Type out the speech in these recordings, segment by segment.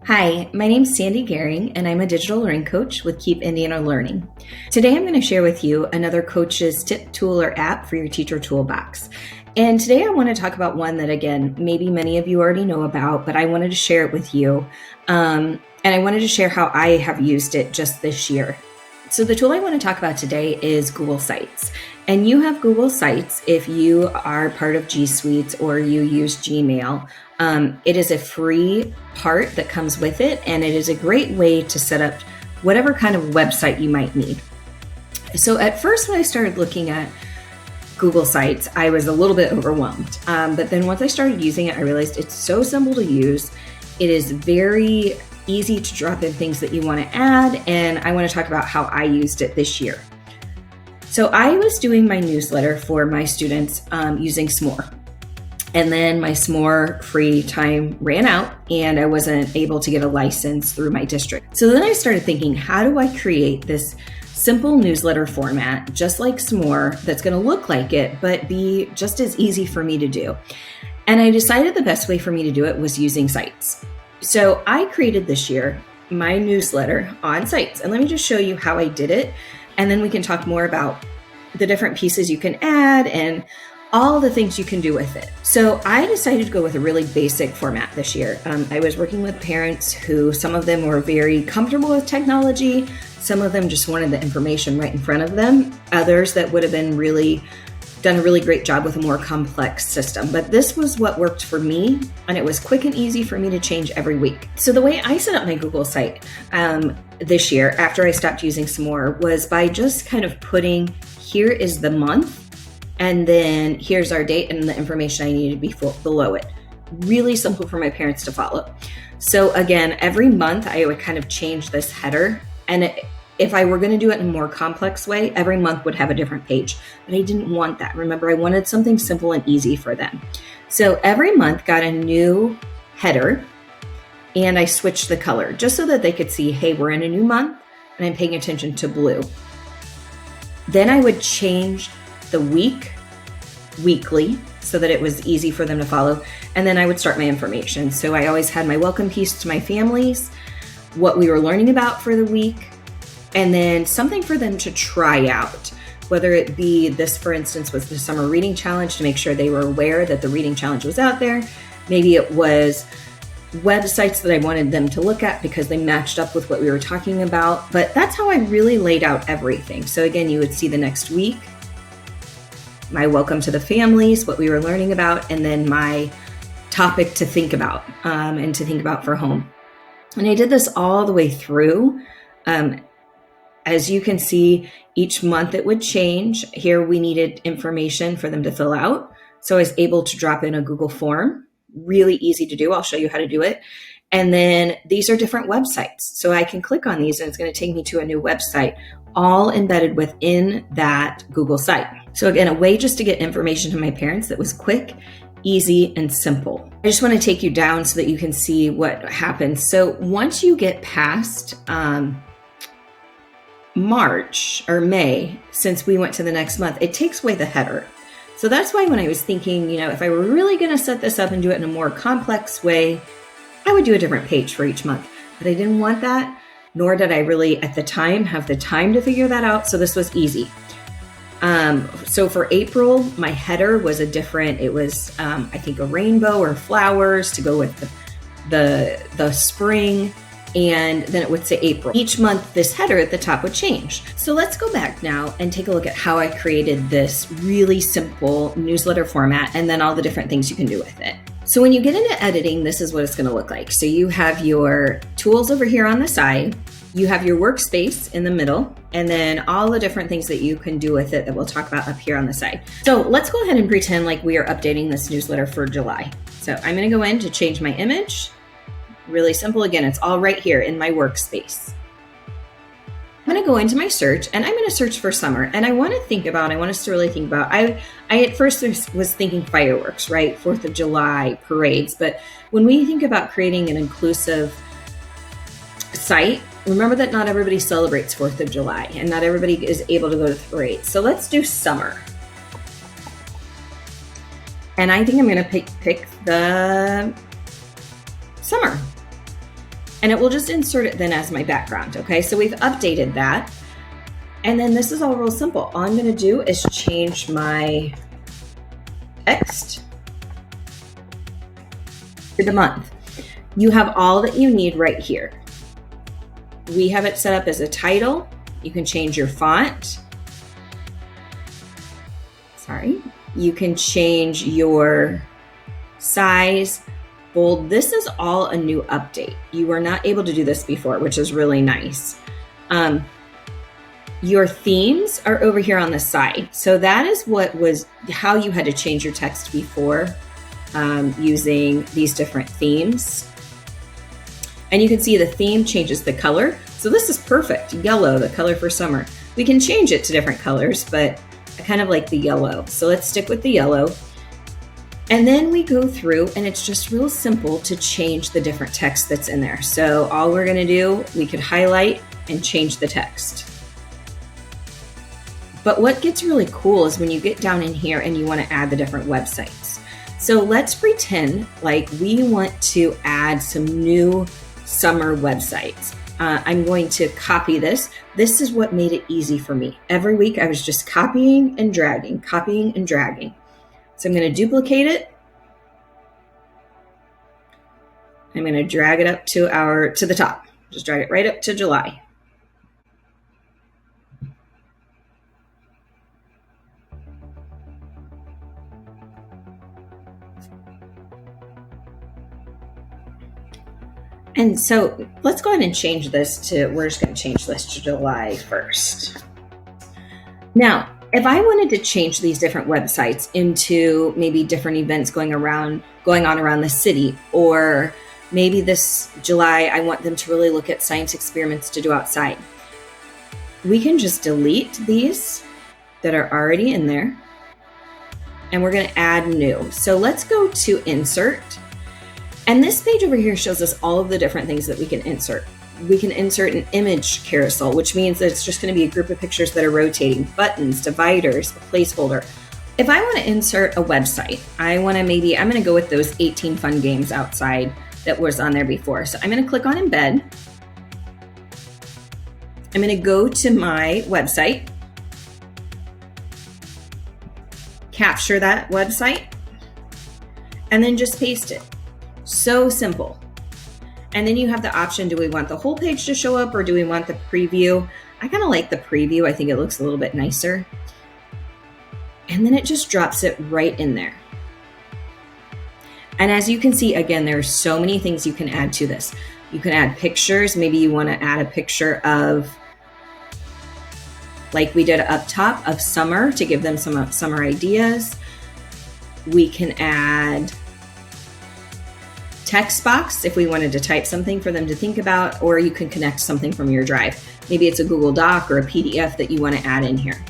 Hi, my name is Sandy Goehring, and I'm a digital learning coach with KInL Digital Learning. Today, I'm going to share with you another coach's tip, tool, or app for your teacher toolbox. And today, I want to talk about one that, again, maybe many of you already know about, but I wanted to share it with you. And I wanted to share how I have used it just this year. So the tool I want to talk about today is Google Sites. And you have Google Sites if you are part of G Suite or you use Gmail. It is a free part that comes with it, and it is a great way to set up whatever kind of website you might need. So at first, when I started looking at Google Sites, I was a little bit overwhelmed. But then once I started using it, I realized it's so simple to use. It is very easy to drop in things that you want to add, and I want to talk about how I used it this year. So I was doing my newsletter for my students using S'more. And then my S'more free time ran out and I wasn't able to get a license through my district. So then I started thinking, how do I create this simple newsletter format, just like S'more, that's going to look like it, but be just as easy for me to do? And I decided the best way for me to do it was using Sites. So I created this year my newsletter on Sites. And let me just show you how I did it. And then we can talk more about the different pieces you can add and all the things you can do with it. So I decided to go with a really basic format this year. I was working with parents who, some of them were very comfortable with technology. Some of them just wanted the information right in front of them. Others that would have been done a really great job with a more complex system. But this was what worked for me, and it was quick and easy for me to change every week. So the way I set up my Google site this year, after I stopped using S'more, was by just kind of putting, here is the month, and then here's our date and the information I needed below it. Really simple for my parents to follow. So again, every month I would kind of change this header, and if I were going to do it in a more complex way, every month would have a different page, but I didn't want that. Remember, I wanted something simple and easy for them. So every month got a new header, and I switched the color just so that they could see, hey, we're in a new month and I'm paying attention to blue. Then I would change the weekly so that it was easy for them to follow. And then I would start my information. So I always had my welcome piece to my families, what we were learning about for the week, and then something for them to try out, whether it be this, for instance, was the summer reading challenge to make sure they were aware that the reading challenge was out there. Maybe it was websites that I wanted them to look at because they matched up with what we were talking about. But that's how I really laid out everything. So again, you would see the next week, my welcome to the families, what we were learning about, and then my topic to think about and to think about for home. And I did this all the way through. As you can see, each month it would change. Here we needed information for them to fill out. So I was able to drop in a Google form. Really easy to do. I'll show you how to do it. And then these are different websites. So I can click on these and it's going to take me to a new website, all embedded within that Google site. So again, a way just to get information to my parents that was quick, easy, and simple. I just want to take you down so that you can see what happens. So once you get past March or May, since we went to the next month, it takes away the header. So that's why when I was thinking, if I were really going to set this up and do it in a more complex way, I would do a different page for each month. But I didn't want that, nor did I really at the time have the time to figure that out. So this was easy. So for April, my header was it was, I think, a rainbow or flowers to go with the spring. And then it would say April. Each month, this header at the top would change. So let's go back now and take a look at how I created this really simple newsletter format and then all the different things you can do with it. So when you get into editing, this is what it's going to look like. So you have your tools over here on the side. You have your workspace in the middle, and then all the different things that you can do with it that we'll talk about up here on the side. So let's go ahead and pretend like we are updating this newsletter for July. So I'm going to go in to change my image. Really simple. Again, it's all right here in my workspace. I'm going to go into my search and I'm going to search for summer. And I want us to really think about, I at first was thinking fireworks, right? 4th of July parades. But when we think about creating an inclusive site, remember that not everybody celebrates 4th of July and not everybody is able to go to the parade. So let's do summer. And I think I'm going to pick the summer. and it will just insert it then as my background. Okay, so we've updated that. And then this is all real simple. All I'm going to do is change my text to the month. You have all that you need right here. We have it set up as a title. You can change your font. You can change your size, bold. This is all a new update. You were not able to do this before, which is really nice. Your themes are over here on the side. So that is how you had to change your text before, using these different themes. And you can see the theme changes the color. So this is perfect. Yellow, the color for summer. We can change it to different colors, but I kind of like the yellow. So let's stick with the yellow. And then we go through, and it's just real simple to change the different text that's in there. So all we're going to do, we could highlight and change the text. But what gets really cool is when you get down in here and you want to add the different websites. So let's pretend like we want to add some new summer websites. I'm going to copy this. This is what made it easy for me. Every week I was just copying and dragging. So I'm going to duplicate it. I'm going to drag it up to the top. Just drag it right up to July. And so let's go ahead and change this we're just going to change this to July 1st. Now, if I wanted to change these different websites into maybe different events going on around the city, or maybe this July, I want them to really look at science experiments to do outside, we can just delete these that are already in there, and we're going to add new. So let's go to insert. And this page over here shows us all of the different things that we can insert. We can insert an image carousel, which means that it's just going to be a group of pictures that are rotating, buttons, dividers, a placeholder. If I want to insert a website, I'm going to go with those 18 fun games outside that was on there before. So I'm going to click on embed. I'm going to go to my website, capture that website, and then just paste it. So simple. And then you have the option, do we want the whole page to show up or do we want the preview? I kind of like the preview. I think it looks a little bit nicer. And then it just drops it right in there. And as you can see, again, there are so many things you can add to this. You can add pictures. Maybe you want to add a picture of, like we did up top, of summer to give them some summer ideas. We can add text box if we wanted to type something for them to think about, or you can connect something from your drive. Maybe it's a Google Doc or a PDF that you want to add in here.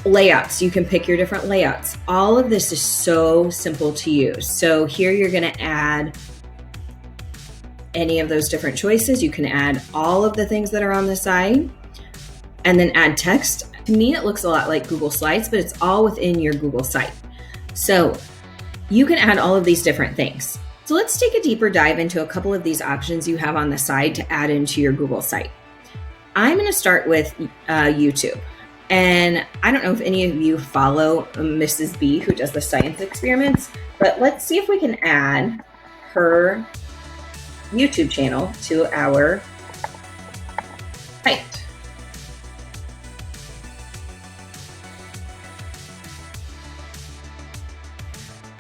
Layouts, you can pick your different layouts. All of this is so simple to use. So here you're going to add any of those different choices. You can add all of the things that are on the side and then add text. To me, it looks a lot like Google Slides, but it's all within your Google site. So you can add all of these different things. So let's take a deeper dive into a couple of these options you have on the side to add into your Google site. I'm going to start with YouTube. And I don't know if any of you follow Mrs. B, who does the science experiments, but let's see if we can add her YouTube channel to our site.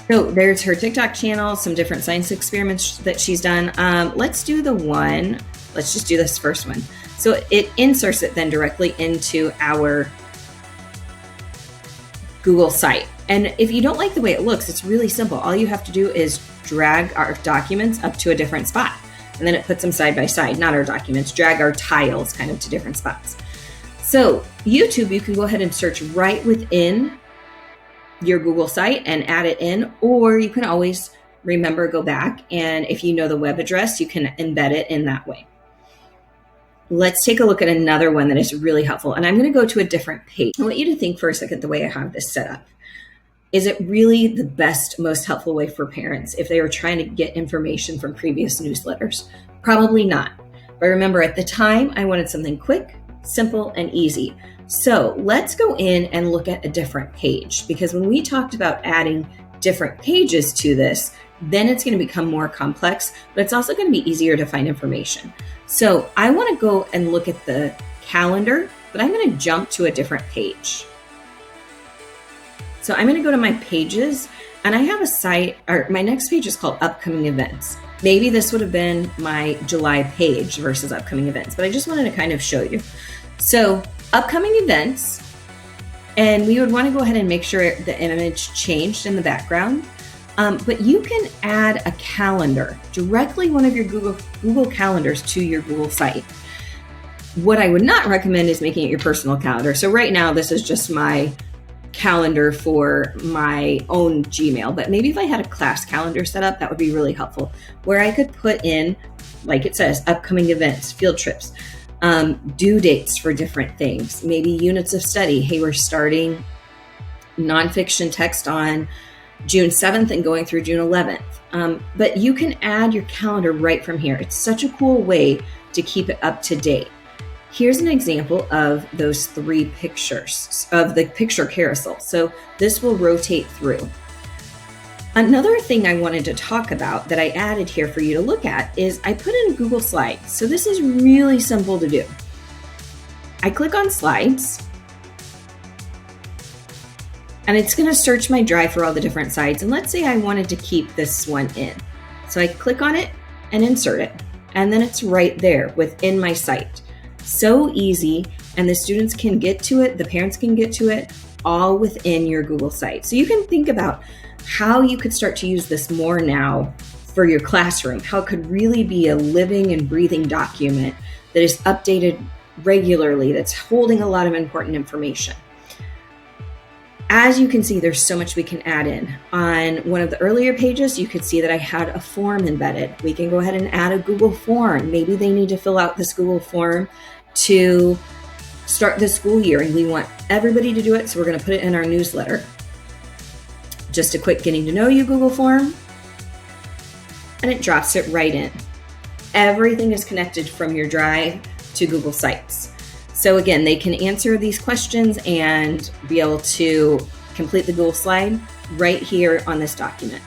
So there's her TikTok channel, some different science experiments that she's done. Let's just do this first one. So it inserts it then directly into our Google site. And if you don't like the way it looks, it's really simple. All you have to do is drag our documents up to a different spot. And then it puts them side by side, not our documents, drag our tiles kind of to different spots. So YouTube, you can go ahead and search right within your Google site and add it in, or you can always go back, and if you know the web address, you can embed it in that way. Let's take a look at another one that is really helpful, and I'm going to go to a different page. I want you to think for a second the way I have this set up. Is it really the best, most helpful way for parents if they were trying to get information from previous newsletters? Probably not. But remember, at the time, I wanted something quick, simple, and easy. So let's go in and look at a different page, because when we talked about adding different pages to this, then it's going to become more complex, but it's also going to be easier to find information. So I want to go and look at the calendar, but I'm going to jump to a different page. So I'm going to go to my pages, and I have a site, or my next page is called Upcoming Events. Maybe this would have been my July page versus upcoming events, but I just wanted to kind of show you. So upcoming events, and we would want to go ahead and make sure the image changed in the background. But you can add a calendar, directly one of your Google calendars to your Google site. What I would not recommend is making it your personal calendar. So right now, this is just my calendar for my own Gmail, but maybe if I had a class calendar set up, that would be really helpful, where I could put in, like it says, upcoming events, field trips, due dates for different things, maybe units of study. Hey, we're starting nonfiction text on June 7th and going through June 11th. But you can add your calendar right from here. It's such a cool way to keep it up to date. Here's an example of those 3 pictures of the picture carousel. So this will rotate through. Another thing I wanted to talk about that I added here for you to look at is I put in Google Slides. So this is really simple to do. I click on Slides, and it's going to search my drive for all the different sites. And let's say I wanted to keep this one in. So I click on it and insert it, and then it's right there within my site. So easy, and the students can get to it, the parents can get to it, all within your Google site. So you can think about how you could start to use this more now for your classroom, how it could really be a living and breathing document that is updated regularly, that's holding a lot of important information. As you can see, there's so much we can add in. On one of the earlier pages, you could see that I had a form embedded. We can go ahead and add a Google form. Maybe they need to fill out this Google form to start the school year, and we want everybody to do it, so we're going to put it in our newsletter. Just a quick getting to know you Google form, and it drops it right in. Everything is connected from your Drive to Google Sites. So again, they can answer these questions and be able to complete the Google slide right here on this document.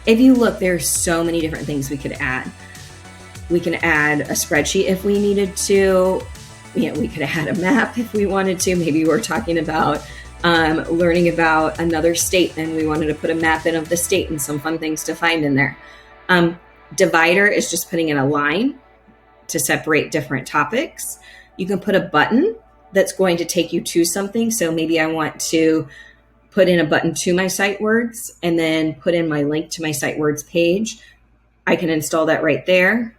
If you look, there's so many different things we could add. We can add a spreadsheet if we needed to. We could add a map if we wanted to. Maybe we're talking about learning about another state and we wanted to put a map in of the state and some fun things to find in there. Divider is just putting in a line to separate different topics. You can put a button that's going to take you to something. So maybe I want to put in a button to my site words and then put in my link to my site words page. I can install that right there.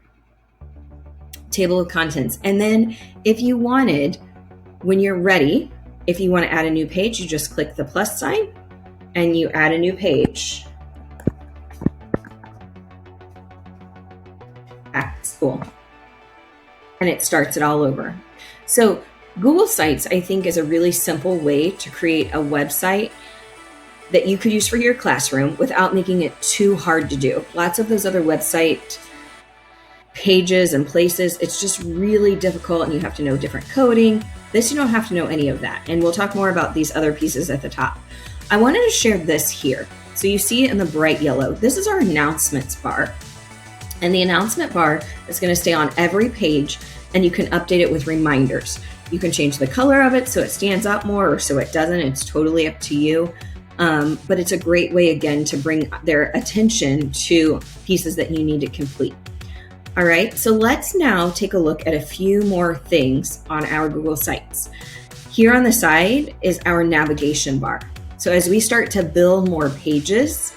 Table of contents. And then if you wanted, when you're ready, if you want to add a new page, you just click the plus sign and you add a new page. Back to school. And it starts it all over. So Google Sites, I think, is a really simple way to create a website that you could use for your classroom without making it too hard to do. Lots of those other website pages and places, it's just really difficult and you have to know different coding. This, you don't have to know any of that. And we'll talk more about these other pieces at the top. I wanted to share this here. So you see it in the bright yellow. This is our announcements bar. And the announcement bar is going to stay on every page and you can update it with reminders. You can change the color of it so it stands out more or so it doesn't. It's totally up to you. But it's a great way, again, to bring their attention to pieces that you need to complete. All right, so let's now take a look at a few more things on our Google Sites. Here on the side is our navigation bar. So as we start to build more pages,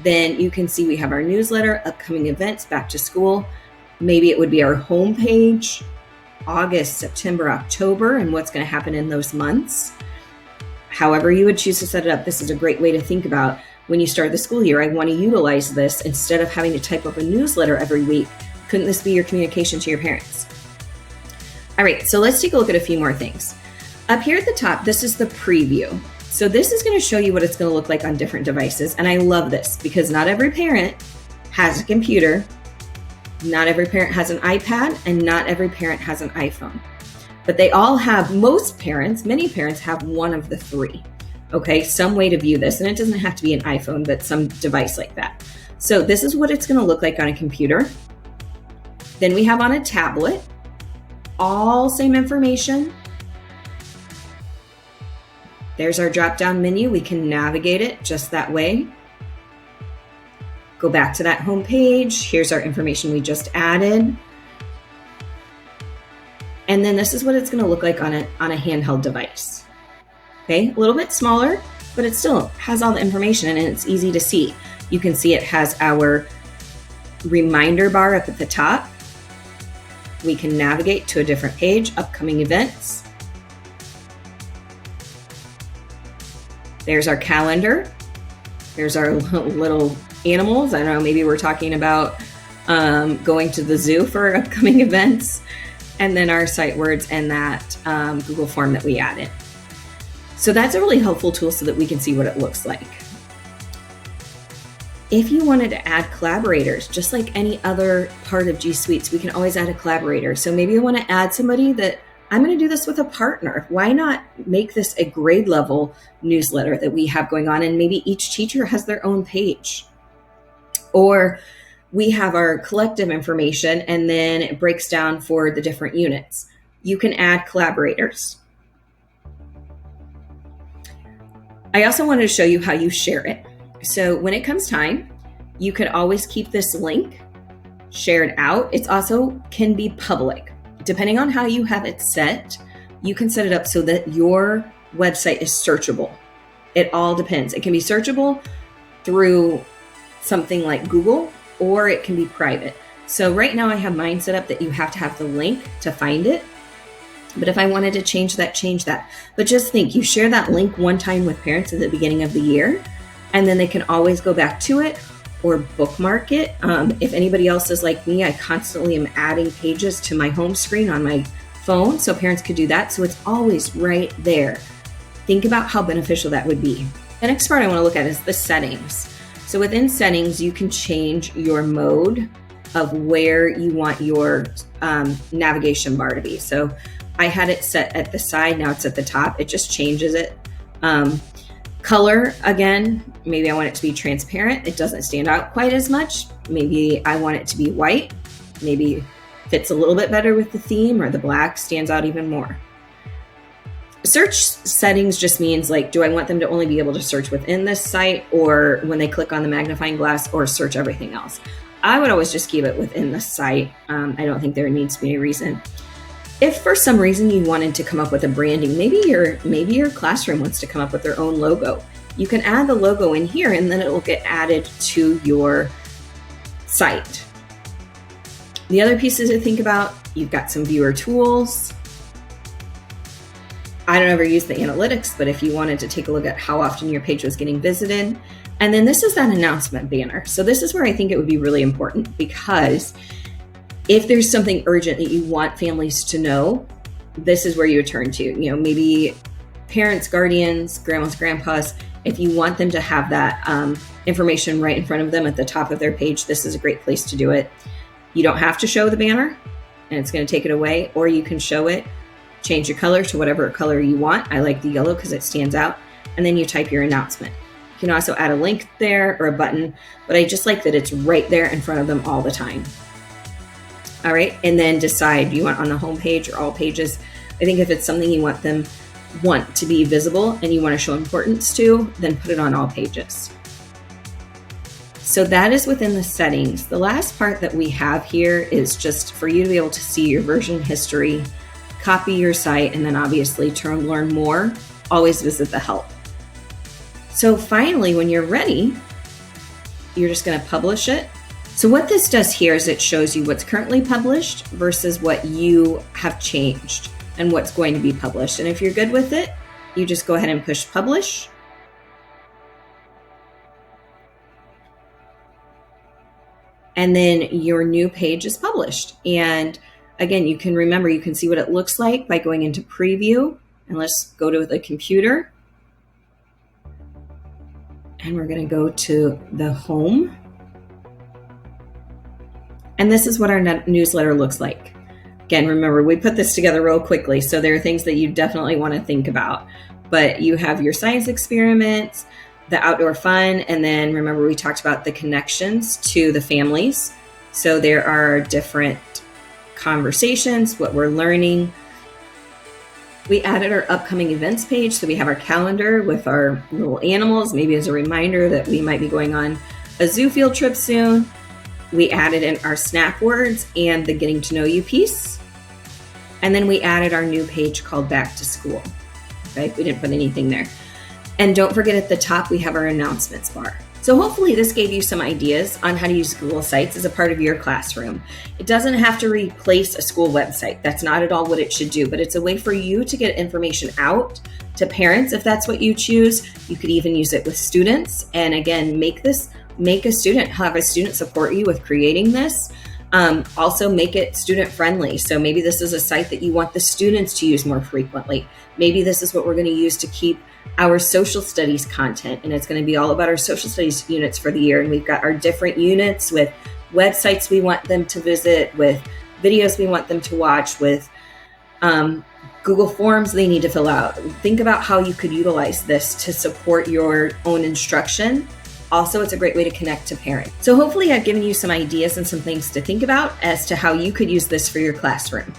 then you can see we have our newsletter, upcoming events, back to school. Maybe it would be our home page, August, September, October, and what's going to happen in those months. However you would choose to set it up, this is a great way to think about when you start the school year. I want to utilize this instead of having to type up a newsletter every week. Couldn't this be your communication to your parents? All right, so let's take a look at a few more things. Up here at the top, this is the preview. So this is going to show you what it's going to look like on different devices. And I love this because not every parent has a computer Not every parent has an iPad and not every parent has an iPhone. But they all have, many parents have one of the three. Okay, some way to view this. And it doesn't have to be an iPhone, but some device like that. So this is what it's going to look like on a computer. Then we have on a tablet, all same information. There's our drop-down menu. We can navigate it just that way. Go back to that home page. Here's our information we just added. And then this is what it's going to look like on a handheld device. Okay, a little bit smaller, but it still has all the information and it's easy to see. You can see it has our reminder bar up at the top. We can navigate to a different page, upcoming events. There's our calendar. There's our little animals. I don't know, maybe we're talking about going to the zoo for upcoming events. And then our sight words and that Google form that we added. So that's a really helpful tool so that we can see what it looks like. If you wanted to add collaborators, just like any other part of G Suites, we can always add a collaborator. So maybe you want to add somebody that I'm going to do this with a partner. Why not make this a grade level newsletter that we have going on? And maybe each teacher has their own page. Or we have our collective information and then it breaks down for the different units. You can add collaborators. I also wanted to show you how you share it. So when it comes time, you could always keep this link shared out. It's also can be public. Depending on how you have it set, you can set it up so that your website is searchable. It all depends. It can be searchable through something like Google, or it can be private. So right now I have mine set up that you have to have the link to find it. But if I wanted to change that, change that. But just think, you share that link one time with parents at the beginning of the year, and then they can always go back to it or bookmark it. If anybody else is like me, I constantly am adding pages to my home screen on my phone, so parents could do that. So it's always right there. Think about how beneficial that would be. The next part I want to look at is the settings. So within settings, you can change your mode of where you want your navigation bar to be. So I had it set at the side, now it's at the top. It just changes it. Color, again, maybe I want it to be transparent. It doesn't stand out quite as much. Maybe I want it to be white. Maybe fits a little bit better with the theme, or the black stands out even more. Search settings just means, like, do I want them to only be able to search within this site, or when they click on the magnifying glass, or search everything else? I would always just keep it within the site. I don't think there needs to be a reason. If for some reason you wanted to come up with a branding, maybe your classroom wants to come up with their own logo, you can add the logo in here and then it will get added to your site. The other pieces to think about, you've got some viewer tools. I don't ever use the analytics, but if you wanted to take a look at how often your page was getting visited. And then this is that announcement banner. So this is where I think it would be really important, because if there's something urgent that you want families to know, this is where you would turn to. You know, maybe parents, guardians, grandmas, grandpas, if you want them to have that information right in front of them at the top of their page, this is a great place to do it. You don't have to show the banner and it's going to take it away, or you can show it, change your color to whatever color you want. I like the yellow because it stands out. And then you type your announcement. You can also add a link there or a button, but I just like that it's right there in front of them all the time. All right, and then decide, do you want on the home page or all pages? I think if it's something you want to be visible and you want to show importance to, then put it on all pages. So that is within the settings. The last part that we have here is just for you to be able to see your version history, copy your site, and then obviously to learn more, always visit the help. So finally, when you're ready, you're just going to publish it. So what this does here is it shows you what's currently published versus what you have changed and what's going to be published. And if you're good with it, you just go ahead and push publish. And then your new page is published. And again, you can see what it looks like by going into preview. And let's go to the computer. And we're going to go to the home. And this is what our newsletter looks like. Again, remember, we put this together real quickly, so there are things that you definitely want to think about. But you have your science experiments, the outdoor fun, and then remember we talked about the connections to the families. So there are different conversations, what we're learning. We added our upcoming events page, so we have our calendar with our little animals, maybe as a reminder that we might be going on a zoo field trip soon. We added in our snap words and the getting to know you piece. And then we added our new page called Back to School. Okay, we didn't put anything there. And don't forget at the top, we have our announcements bar. So hopefully this gave you some ideas on how to use Google Sites as a part of your classroom. It doesn't have to replace a school website. That's not at all what it should do, but it's a way for you to get information out to parents if that's what you choose. You could even use it with students. And again, have a student support you with creating this. Also make it student friendly. So maybe this is a site that you want the students to use more frequently. Maybe this is what we're going to use to keep our social studies content, and it's going to be all about our social studies units for the year. And we've got our different units with websites we want them to visit, with videos we want them to watch, with Google Forms they need to fill out. Think about how you could utilize this to support your own instruction. Also, it's a great way to connect to parents. So hopefully I've given you some ideas and some things to think about as to how you could use this for your classroom.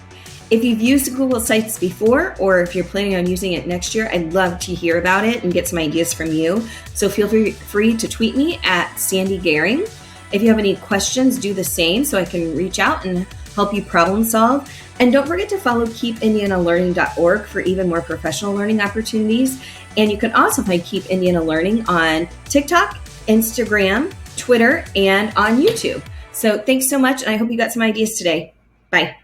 If you've used Google Sites before, or if you're planning on using it next year, I'd love to hear about it and get some ideas from you. So feel free to tweet me at Sandy Goehring. If you have any questions, do the same so I can reach out and help you problem solve. And don't forget to follow KeepIndianaLearning.org for even more professional learning opportunities. And you can also find Keep Indiana Learning on TikTok, Instagram, Twitter, and on YouTube. So thanks so much, and I hope you got some ideas today. Bye.